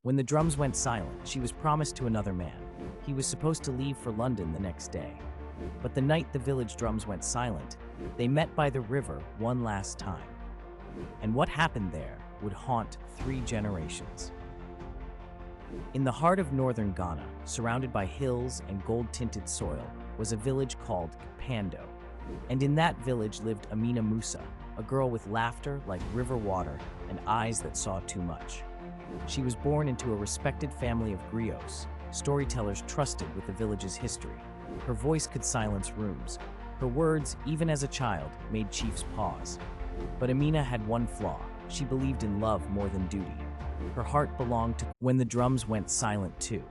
When the drums went silent, she was promised to another man. He was supposed to leave for London the next day. But the night the village drums went silent, they met by the river one last time. And what happened there would haunt 3 generations. In the heart of northern Ghana, surrounded by hills and gold-tinted soil, was a village called Pando. And in that village lived Amina Musa, a girl with laughter like river water and eyes that saw too much. She was born into a respected family of griots, storytellers trusted with the village's history. Her voice could silence rooms. Her words, even as a child, made chiefs pause. But Amina had one flaw. She believed in love more than duty. Her heart belonged to when the drums went silent too.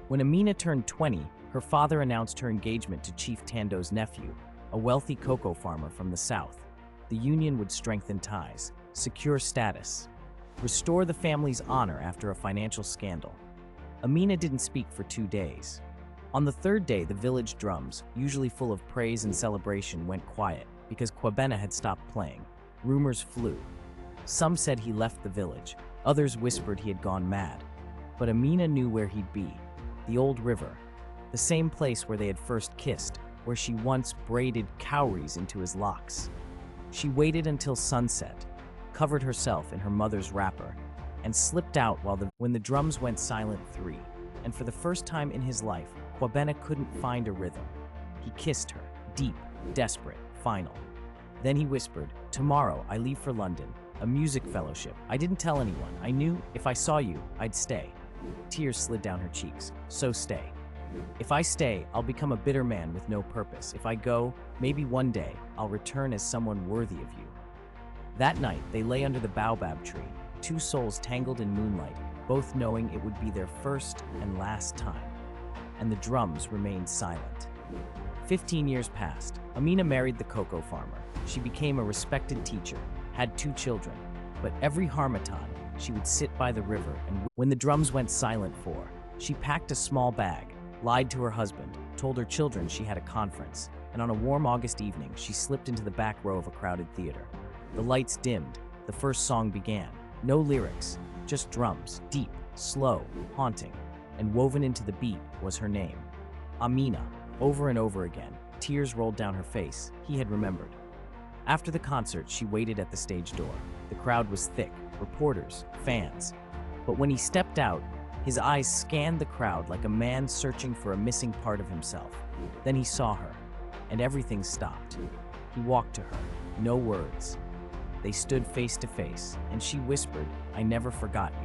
When Amina turned 20, her father announced her engagement to Chief Tando's nephew, a wealthy cocoa farmer from the south. The union would strengthen ties, secure status, restore the family's honor after a financial scandal. Amina didn't speak for 2 days. On the 3rd day, the village drums, usually full of praise and celebration, went quiet because Kwabena had stopped playing. Rumors flew. Some said he left the village, others whispered he had gone mad. But Amina knew where he'd be, the old river, the same place where they had first kissed, where she once braided cowries into his locks. She waited until sunset, covered herself in her mother's wrapper, and slipped out when the drums went silent 3. And for the first time in his life, Kwabena couldn't find a rhythm. He kissed her, deep, desperate, final. Then he whispered, "Tomorrow I leave for London, a music fellowship. I didn't tell anyone. I knew if I saw you, I'd stay." Tears slid down her cheeks. "So stay. If I stay, I'll become a bitter man with no purpose. If I go, maybe one day, I'll return as someone worthy of you." That night, they lay under the baobab tree, 2 souls tangled in moonlight, both knowing it would be their first and last time. And the drums remained silent. 15 years passed. Amina married the cocoa farmer. She became a respected teacher, had 2 children. But every Harmattan, she would sit by the river, and when the drums went silent 4, she packed a small bag, lied to her husband, told her children she had a conference, and on a warm August evening, she slipped into the back row of a crowded theater. The lights dimmed. The first song began. No lyrics, just drums, deep, slow, haunting, and woven into the beat was her name. Amina. Over and over again, tears rolled down her face. He had remembered. After the concert, she waited at the stage door. The crowd was thick, reporters, fans. But when he stepped out, his eyes scanned the crowd like a man searching for a missing part of himself. Then he saw her, and everything stopped. He walked to her, no words. They stood face to face, and she whispered, "I never forgot you."